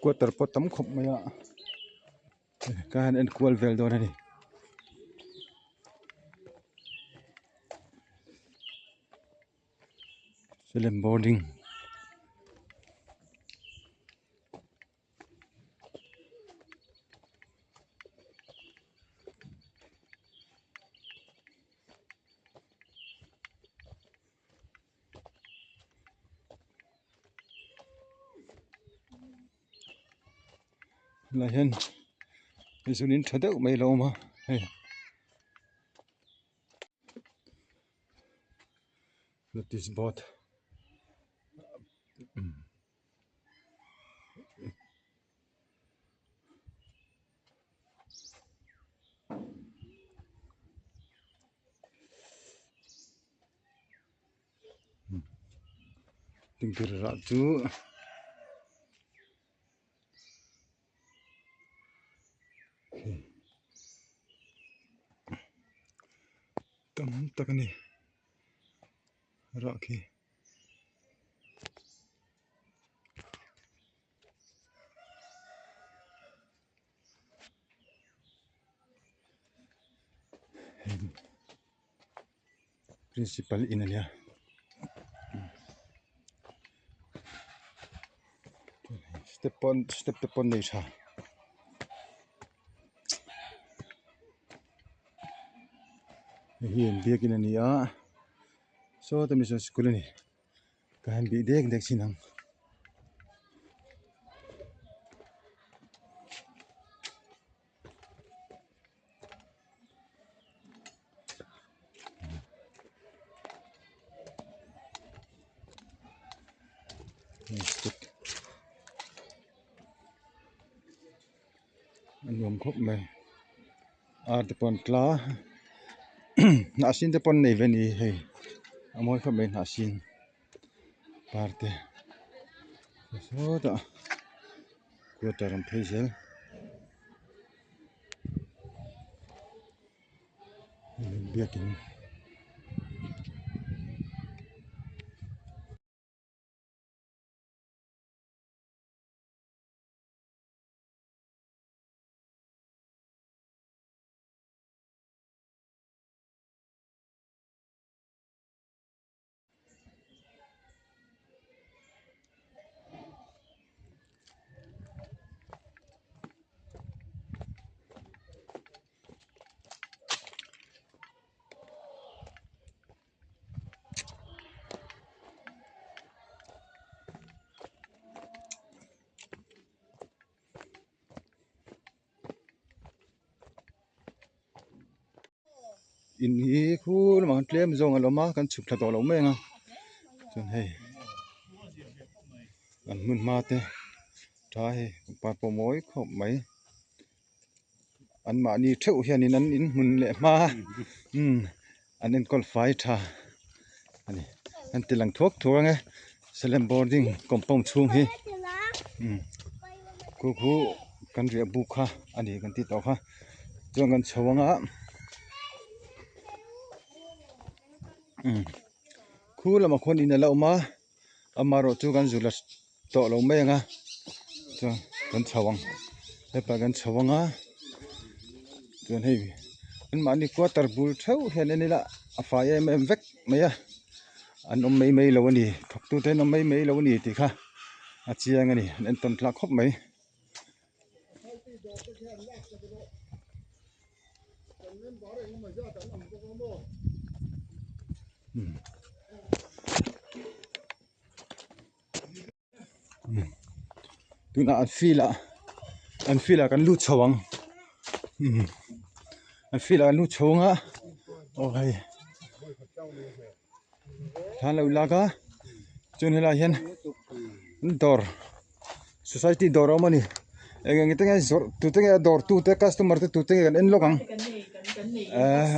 Kuat terpotam khop maya kan en kual vel do ni Salem boarding la hen isunin thadau mai lo ma hey notice board tingkir ra chu tam takani ra ki principal inania step pon nei tha hian biak in ania so tami so school ni kan bi dek sinangอันยอมครบไหมte pon tla na sin te pon nei veni hei amoi kha me na sin parte so da ko taram phaisel biakin in hi khu ma tlem zong aloma kan chup thla to lo menga chun hei an mun ma te tha he pa po moi khop mai an ma ni theu hian an in mun le ma an en kol fai tha ani an tilang thok thonge Salem boarding compound chung hi khu kan ria bu kha ani kan ti to kha chuan kan chhawanga khu lama khon in la ma amaro chu kan zula to lo menga chu kan chhawang hepa kan chhawanga chuan hei an ma ni quarter bul theu hian ani la afai em vek maya an om mei lo ani thok tu te nom mei lo ani ti kha a chiang ani an ton tla khop mai tuna an fila kan lu chawang an fila kan lu chawanga okay than lo laga chun hela hian dor society dor omani Eng tenge zor tu tenge dor tu te customer tu tenge kan en lokang.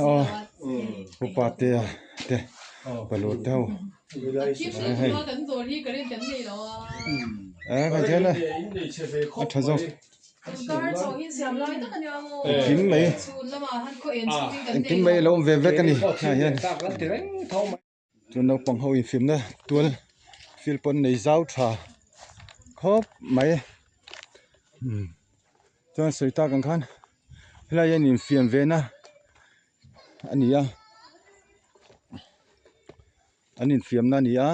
Oh. Upate te. Balot tau. Ka jana. Thazok. Kim mai. Kim mai lo ve ve kan ni. Ha yan. Chun no pang ho in film na tual fil pon nei zau tha. Khop mai. Chun soita kan khan. La yan in film ve na. Ania. Anin film na nia.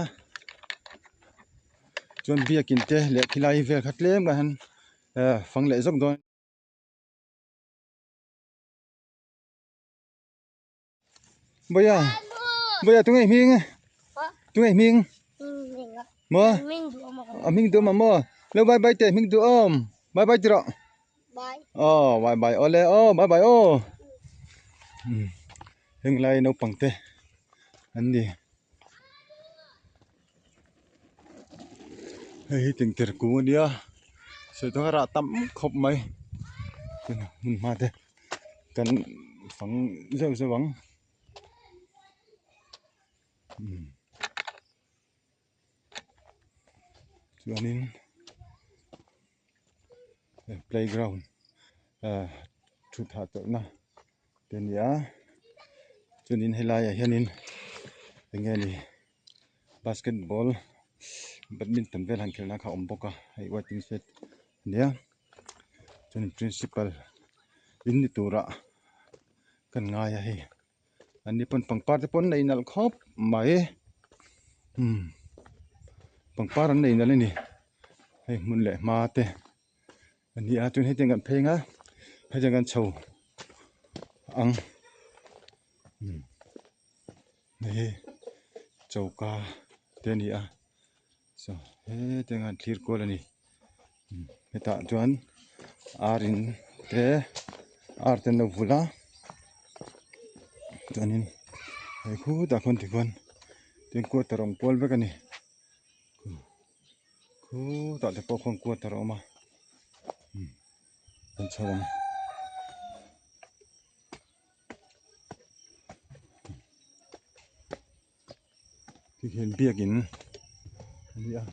Chun bia kin te le khilai ve khatlem ga han. Phang le zok don. Boya tu ngai ming. Tu ngai ming. Mo. Ming du ma mo. Lo bye bye te ming du om. Bye bye tiro. Bye. Oh, bye bye. Ole oh, bye bye oh. Heng lai no pangte. Andi. Hei ting ter ku dia. So to ra tam khop mai. Mun ma te. Kan phang zeu zeu wang. Chuanin playground thu tha to na ten ya chunin helai hianin engeni basketball badminton vel han khelna kha omboka ai waiting set nia chunin principal in tura kan nga ya hi ani pon pangpar te pon nei nal khop mai pangpar an nei nal ni hei mun le ma te ani a chun he tengan phenga hajangan chho ang nei chauka te ni a so he tengan clear kol ani heta chuan arin te arten no vula chuanin hei khu ta khon tikon ten ko tarong pol be kani khu ta te po khon ko taroma kan chawang ki hen biakin ania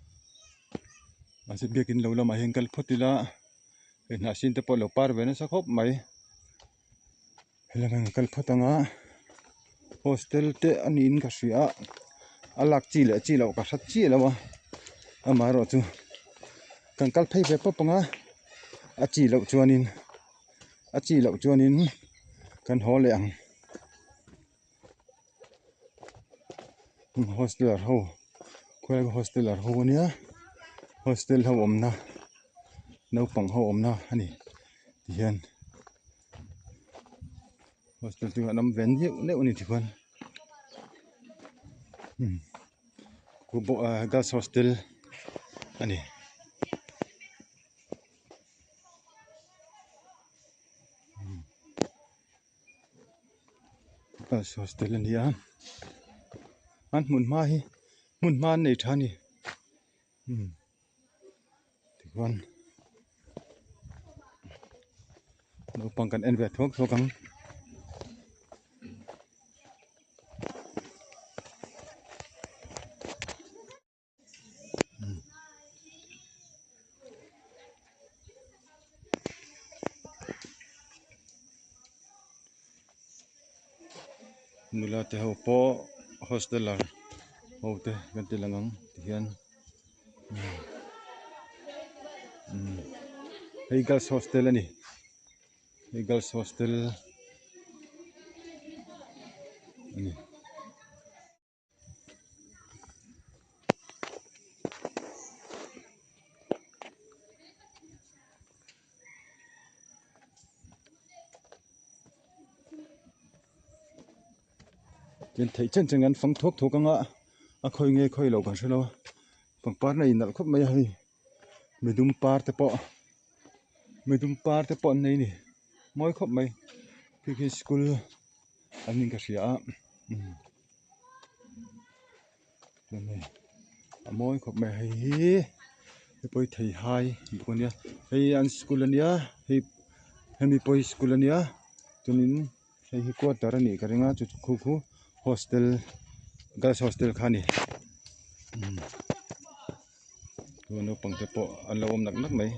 ase biakin lo lama hengkal photila na sin te po lo par ve na sa khop mai helang kal photanga hostel te anin ka ria alak chi le chi lo ka that chi lawa amaro chu kan kal phei ve popanga achi lo chuanin kan hol le ang hostel ho khoi hostel ho nia hostel ho omna no pang ho omna ani hian hostel tu nam ven ne uni thikon ku bo girls hostel ani girls hostel ania an mun ma nei thani tikon no pang kan en ve thok thokang nula te ho po hostelar ho te kan tilangang hian hey girls hostel ani hey girls hostel ani ten thei chen chengan phang thok thokanga a khoi nge khoi lo kan shelo pangpar nei nal khop mai hi medum par te po nei ni moi khop mai ki school anin ka ria nei moi khop mai hi poi thei hai bukonia hei an school ania hei hemi poi school ania tunin hei hi quarter ani karinga chu khu hostel girls hostel khani no pangte po an lo om nak mai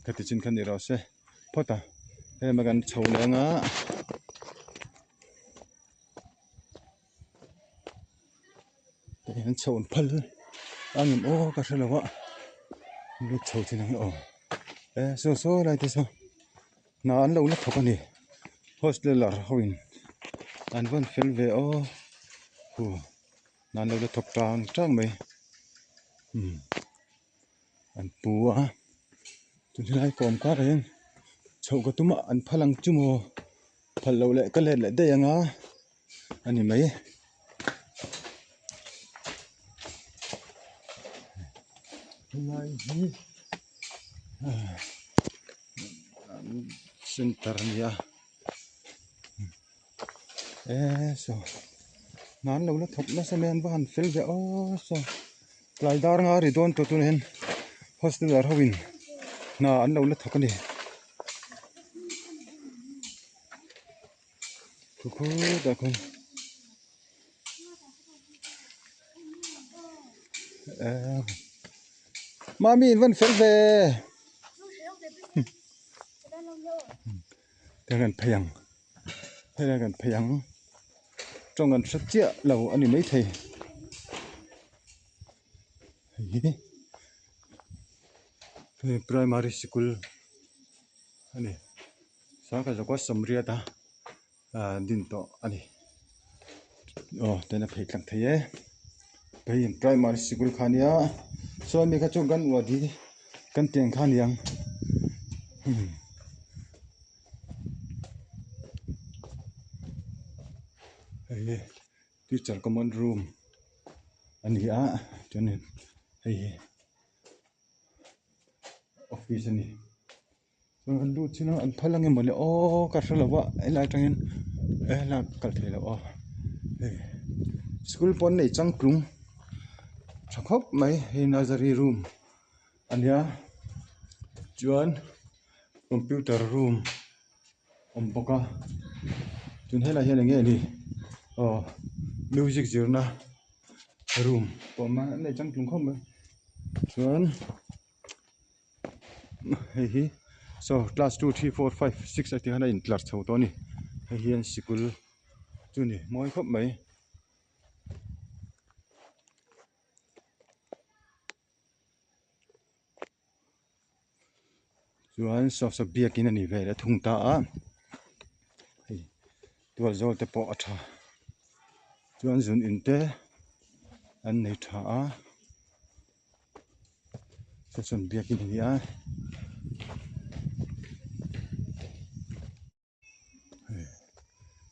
khati chin khan ni ro se phota he magan chho lenga han chon phal angin ka thalawa lu chho chinang so lai te so na an lo na thokani hostel lar hoin an von fel ve nan lo thok tang mai an puwa tu lai kom ka ren chho ka tuma an phalang chumo phal lo le ka le de yanga ani mai lai hi center nia so nan lo na thok na semen ban fel ve so lai dar nga ri don to tun hen hostel ar hawin na an lo na thokani ku da kon mami van fel ve dengan phayang trong an sat chia lo ani mai thei primary school ani sa ka jakwa samria ta din to ani tena phei tlang thei phei primary school khania so mi ka chung kan wadi kan teng khaniang teacher common room ania chuan hei office ani an lu china an phalang emole ka thlawa ela tangin ela kal thelo school pon nei changklung thakop mai hei nursery room ania chuan computer room ompoka chun hela nge ni music zirna room poma nei changklung khom chuan hei so class 2 3 4 5 6 ati hana in class chho to ni hian school chuni moi khop mai chuan so biakin ani ve la thungta tual zol te po atha chuan zun in te an nei tha so biakin ani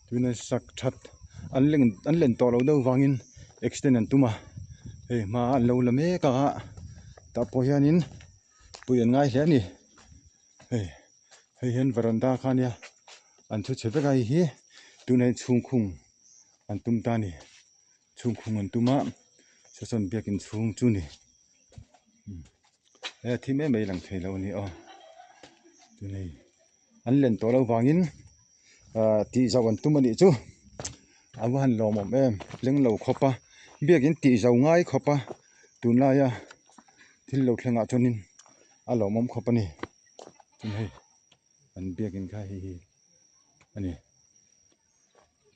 tuina sak that an len to lo do wangin extend an tuma ma an lo la me ka ta po hianin puyan ngai hle ni hei hen veranda khania an thu cheve gai hi tunai chungkhung an tum ta ni chungkhung an tuma son biakin chung chu ni thi me mai lang thei lo ni tunai an len to lo wangin ti zawan tumani chu awan lomom leng lo khopa biakin ti zaw ngai khopa tunla ya thil lo thlenga chonin alomom khopani tunhei an biakin kha hi ani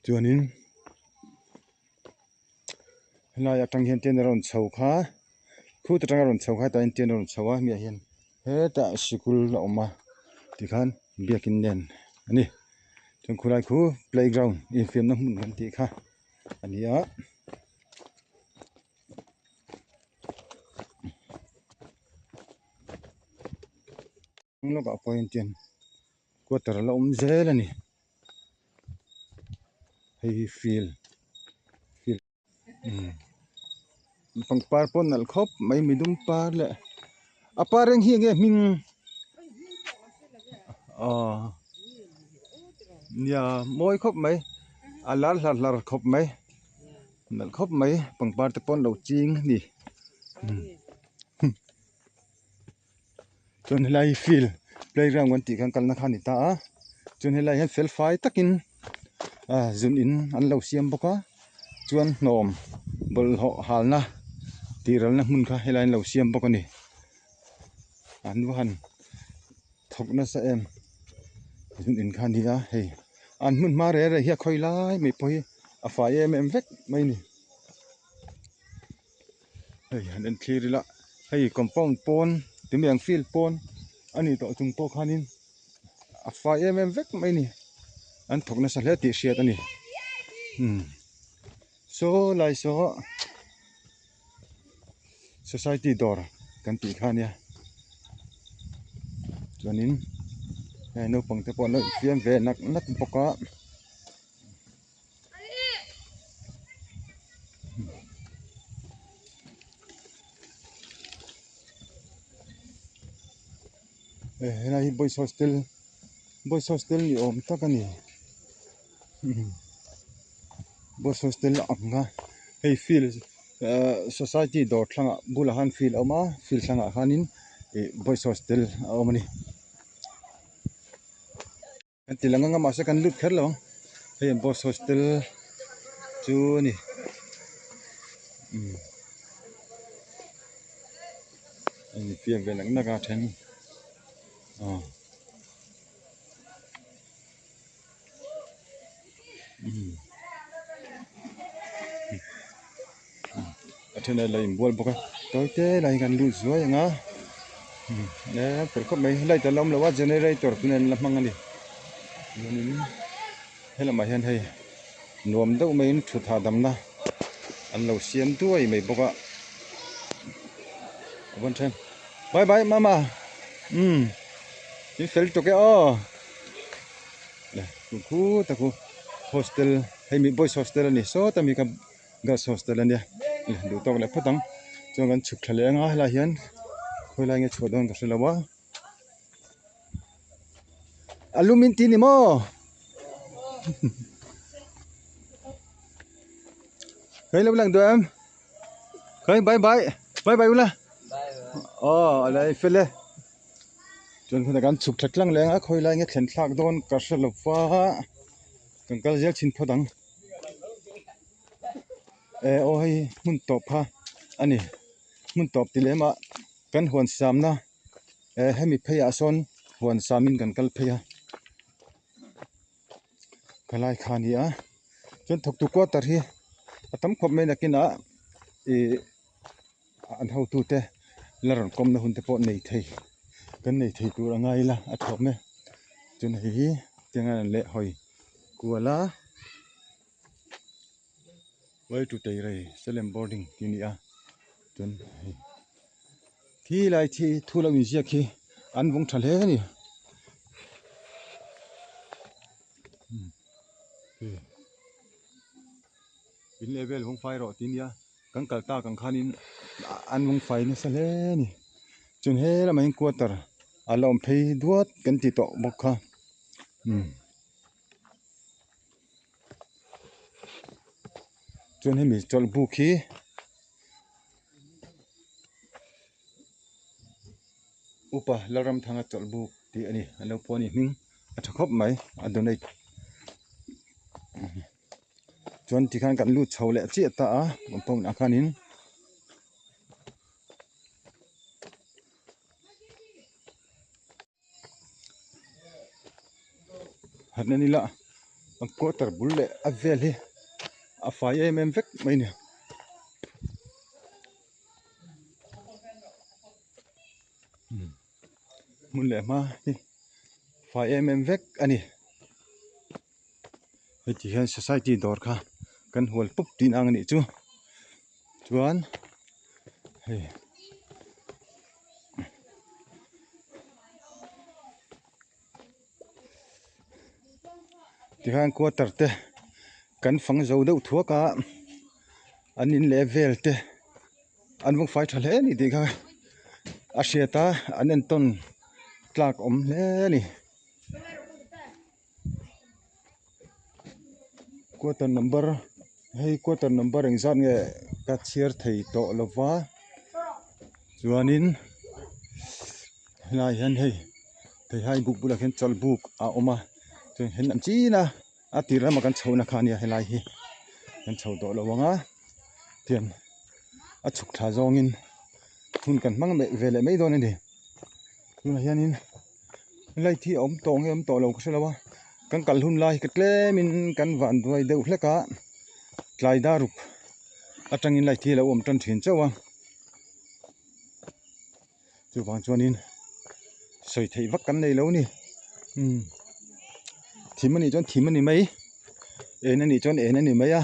chuanin la ya tang hian ten ron chho kha khu ta tang ron chho kha ta ten ron chhowa mi hian he ta school la oma tikhan biakin nen ani chung khulai khu playground in film na mun kan ti kha ania lo ka point ten quarter la zel ani hei feel pang par pon nal khop mai midum par le apareng hi nge ming nia moi khop mai alal lar khop mai nal khop mai pang par te pon lo ching ni จนไล่ฟิลเพลย์กราวด์วันติกันกันนะคันนี่ตาจนไล่เห็นเฟลไฟตักินจุนอินอันเราเสียมบกะจวนนอมบลหาลนะตีรัลนะมุนค่ะไล่เราเสียมบกนี่อันวันทกนะสะเอ็มจุนอินคันนี่เฮ้ยอันมุนมาเร่เฮียคอยไล่ไม่พอยอาฝ่ายเอ็มเวกไม่นี่เฮ้ยอันนั้นคลีร์ละเฮ้ยคอมปองปอนถึงอย่างฟิลปอนอันนี้ต่อจุงโตคันนี้อาฝ่ายเอ็มเวกไม่นี่อันทกนะสะเลติเชียตันนี่โซ่ไล่โซ่ society door กันตีคันเนี่ยจวนนี้ไอ้นูปังเตปอนเลยเฟียมเวนักปกะนายboys hostelนี่อมตะกันนี่boys hostel อ่ะงะเฮ้ย feel society door ทางบุลหัน feel เอามา feel ทางหันินboys hostel เอามานี่กันติลังงะมาสักกันลุดแค่ลองเฮ้ย boys hostel จูนี่อันนี้เฟียมเวนักแทงเท่านั้นเลยบัวบกตัวเต้ไรกันรู้สวยงะเนี่ยเปิดเข้าไปไล่แต่ล้มแล้วว่าเจเนเรเตอร์ตัวนั้นละมั่งอันนี้ให้ละมาเห็นให้นวมเต้าไม่ชุดหาดำนะอันเราเสียมด้วยไม่บกวันเช้าบายมานี่เฟลตัวแกเนี่ยกูตะกูโฮสเทลให้มีบอยส์โฮสเทลนี่โซ่แต่มีกับกัสโฮสเทลเนี่ยดูตัวเลยพอตั้งจนกันฉุกทะเลงะละเห็นคุยอะไรเงี้ยชวดโดนกับเราวะอลูมินตีนี่มั้งเฮ้ยแล้วหลังตัวเฮ้ยบายอุล่ะอะไรเฟลเลยจนคนกันฉุกทัดลังแรงคุยอะไรเงี้ยเข็นทากโดนกับเราวะกันก็เยอะชินพอตั้งโอ้ยมุนตบฮะอันนี้มุนตบตีเลยมากันหวนสามนะให้มีพยาสนหวนสามินกันกัลพยากลายขานี่จนถูกตุกว่าตัดที่ตั้มขบไม่นักกินอันเท่าตัวเตะแล้วรอนกลมนะหุ่นเตปอในไทยกันในไทยตัวง่ายละอัดขบเนี่ยจนเฮ้ยเตียงอันเละหอยกัวละไว้จุดใจเลยเซเลมบอร์ดิ้งที่นี่จนที่ไรที่ทุลาวิเซียคีอันวงทะเลนี่อินเลเวลวงไฟรอที่นี่กังกัลตากังขานินอันวงไฟนี่เสเลนี่จนเฮละไม่กวาดอารมณ์เพย์ดวดกันติดต่อบกค่ะจนให้มีจอลบุคีอุปะลารำทางจอลบุกที่อันนี้เราพอนี่มิ่งอัฐคบไหมอันโดนได้จนที่ข้างกันลูดเฉาเละเจี๊ยตาผมปงอาคานินหัดนั่นนี่ละอันก็ตรบุลเละอเวลเลยอาฝ่ายเอ็มเวกไม่เนี่ยมุนเละมานี่ฝ่ายเอ็มเวกอันนี้ไอ้ที่เห็น society ดอร์ค่ะกันหัวปุ๊บตีนอ่างนี่จูจวนเฮ้ยที่ข้างกวาดตัดเตะกันฟังเจ้าเดือดทั่วกะอันนี้เลเวลเตะอันวงไฟทะเลนี่ดีค่ะอาเซียตาอันนั้นต้นกลากอมเลนี่กวาดนัมเบอร์ให้กวาดนัมเบอร์เองจานเงกัดเชียร์ไทยโตลว่า chuanin lai han hei thei hai buk bula khen chol buk a oma chuan hen an china a tirla ma kan chhona khania helai hi kan chho to lawanga tian a chuk tha zongin thun kan mang me vele mai don ani tuna hianin lai thi om tong em to lo khalawa kan kal hun lai ka tlemin kan van duai deuh hleka tlai daruk atangin lai thi lo om tan thin chawa chu wang chuanin soi thei vak kan nei lo ni thimani chon thimani mai enani chon enani mai a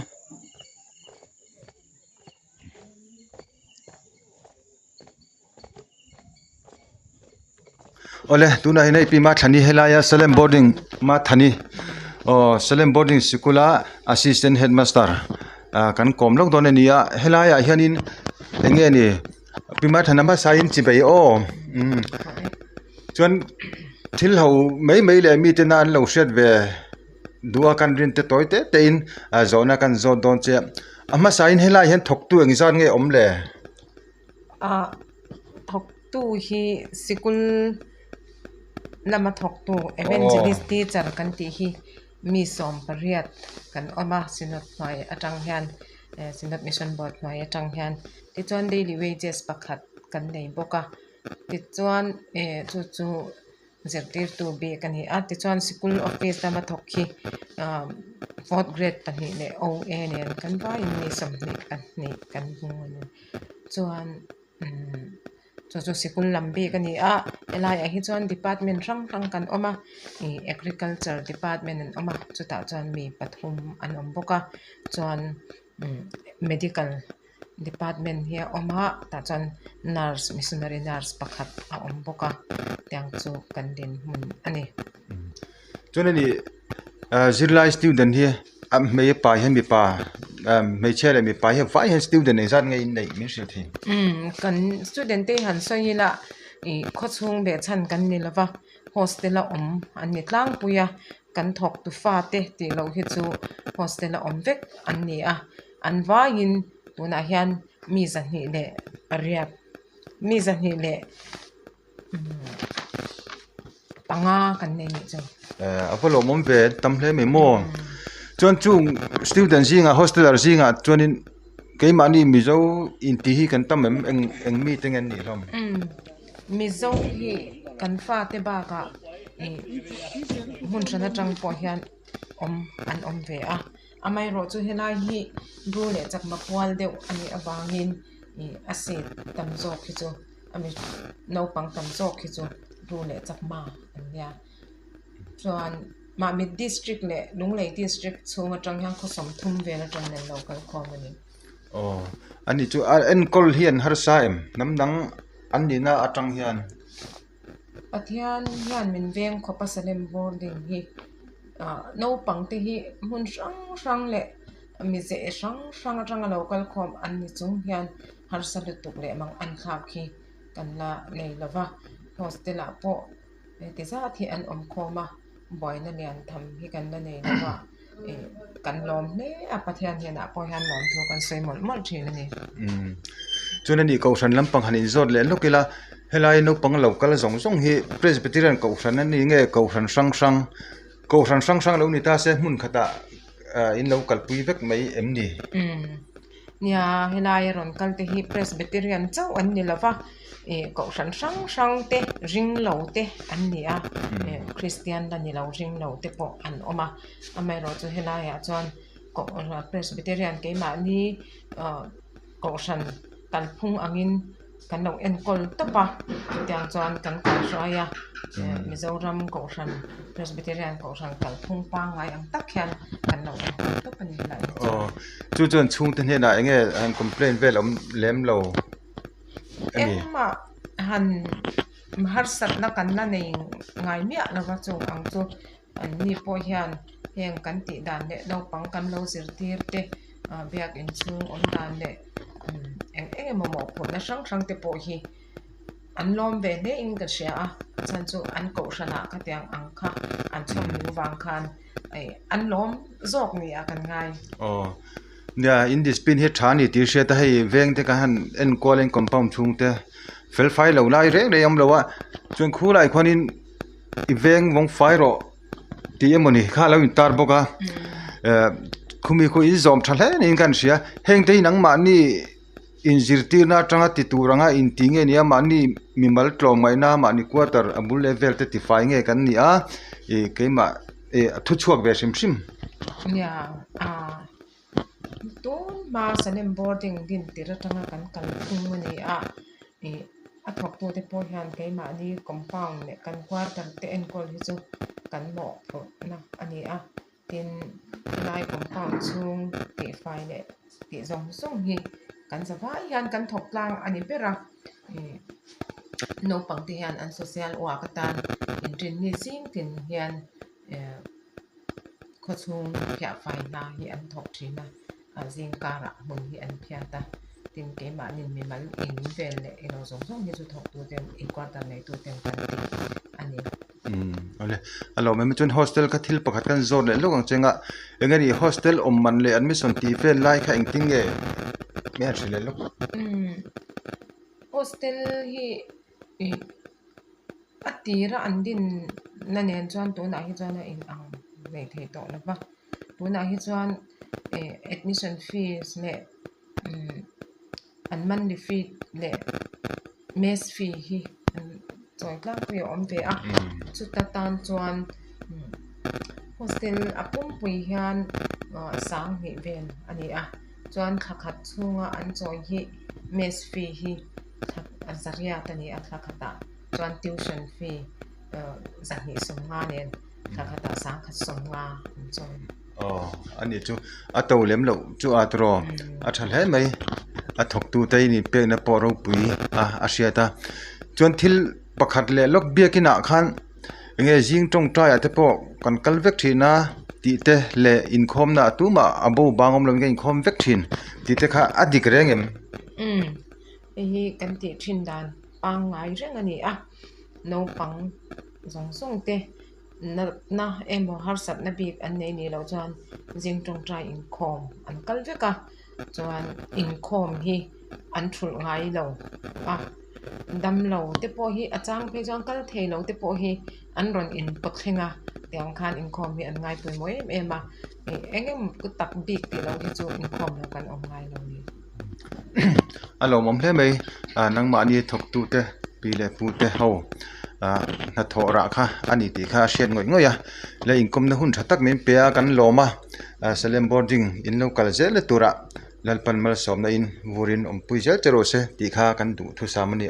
ole tuna hinai pi ma thani helaya Salem boarding ma thani Salem boarding sikula assistant headmaster kan kom lok don ania helaya hianin enge ni pi ma thanama sain chibai chuan thil ho mai le mi te nan lo shet ve dua kan rin te toite tein zona kan zon don che ama sain helai hen thok tu eng zan nge om le thok tu hi sikul lama thok tu evangelist teacher kan ti hi mi som pariat kan oma sinot mai atang hian sinot mission board mai atang hian ti chuan daily wages pakhat kan nei boka ti chuan chu zertir tu be kan hi ti chuan school office lama thok hi 4th grade pani le OA ne kan vai ni som ni kan ni kan hung chuan chu sikul lambe kan ni elai hi chuan department rang kan oma agriculture department an oma chu ta chuan mi pathum an om boka chuan medical department here oma ta chuan nurse missionary nurse pakhat a om boka tiang chu kan din mun ani chuan ni zirlai student here me pa hen mi pa me chere mi pa he vai hen student ne zat ngai nei mi sil thi kan student te han so hila kho chung be chan kan ni lawa hostel a om an ni tlang puya kan thok tu fa te ti lo hi chu hostel a om vek an ni an vain tuna hian mi zan hi le ariap mi zan hi le panga kan nei ni chu apolo mom ve tam hle me mo chuan chung student zinga hosteler zinga chuanin keimani mizo in ti hi kan tam eng mi tengen ni hlom mizo hi kan fa te ba ka mun chana tang po hian om ve amai ro chu helai hi ru le chak ma kwal deu ani awangin ase tam zo khi chu ami no pang tam zo khi chu ru le chak ma ania chuan ma mi district le lunglei district chunga tang yang kho som thum ve na tang le local community ani chu en kol hian har sa em namdang an ni na atang hian pathian hian min veng khopa Salem boarding hi no pang te hi mun rang le mi ze rang atang local com an ni chung hian har sa le tuk le mang an khak hi kan la nei lawa hostel a po te za thi an om khoma boy na lian tham hi kan la nei lawa kan lom ne apathian hian a po hian lom thu kan sei mol thin ni chuan ni ko san lampang hanin zot le lokila helai no pang local zong hi presbyterian ko san ani nge ko sang lo ni ta se mun khata in local pui vek mai emni nia helai ron kal te hi presbyterian chau an ni lawa ko sang te ring lo te an ni christian la ni lo ring lo te po an oma amai ro chu helai chuan ko presbyterian ke ma ni ko san talphung angin kan lo en kol topa tiang chuan kan ka raya Mizoram ko san presbyterian ko san talphung pa ngai ang takhian kan lo topa ni lai chu chuan chung te na enge an complain vel om lem lo emma han har sat na kan na nei ngai mia lawa chu ang chu an ni po hian heng kan ti dan le lo pang kan lo zirtir te biak in chung on dan le eng mo ko na sang te po hi an lom ve ne ing ka sia chan chu an ko sana ka tiang ang kha an chom ni wang khan an lom zok ni kan ngai nia in this pin he thani ti she ta hei veng te ka han en calling compound chung te fel fai lo lai reng re yam lo wa chuan khu lai khwanin iveng wong fai ro ti emoni kha lo in tar boka khumi khu in zom thle nin kan sia heng te nang ma ni injirti na tanga ti turanga in tinge nia ma ni mimal tlom mai na ma ni quarter abul level te ti fai nge kan ni a e keima e thu chuak ve sim sim ya ton ma sanem boarding din tira tanga kan kal thung mani e athok to te po hian keima ni compound ne kan quarter te en kol hi chu kan mo pho na ani tin nai compound chung ti fai ne ti zong song hi kan zawai hian kan thok tlang ani pera no pang ti hian an social wa katan in rin ni sing tin hian kho chung phya fai na hi an thok thina jing kara mun hi an phya ta tin ke ma nin mi mal in vel le ino zong song hi chu thok tu ten in quarter nei tu ten kan ti ani ole alo me chun hostel ka thil pakhat kan zor le lokang chenga engari hostel man le admission ti fel lai kha engting nge me a thile lok hostel hi atira andin na nen chuan to na hi chuan in ang nei thei to la ba to na hi chuan admission fees le an monthly fee le mess fee hi choi tlang pu om ve chu ta tan chuan hostel apum pui hian sang hi ven ani chuan khakhat chunga an choi hi mess fee hi azaria tani khakhata chuan tuition fee zahni somnga nen khakhata sang khat somnga choi ani chu ato lem lo chu atro athal he mai athok tu tai ni pe na poro pui asiata chuan thil pakhat le lok biakina khan nge jing tong trai ate po kan kalvek thina ti te le inkhom na tuma abo bangom lom nge inkhom vek thin ti te kha adik rengem hi kan ti thin dan pang ngai reng ani no pang zong song te na emo har sat na bik an nei ni lo chuan jing tong trai inkhom an kalveka chuan inkhom hi an thul ngai lo dam lo te po hi achang phe chuan kal thei lo te po hi an ron in pothenga tiang khan inkhom hi an ngai pui moi ema engem ku tak bik ti lo hi chu inkhom lo kan om ngai lo ni alo mom hle mai nang ma ni thok tu te pi le pu te ho na thora kha ani ti kha shen ngoi ngoya le inkom na hun thatak men pe kan loma salem boarding in local zel tura lalpan mal somna in vurin ompui zel chero se ti kha kan du thu samani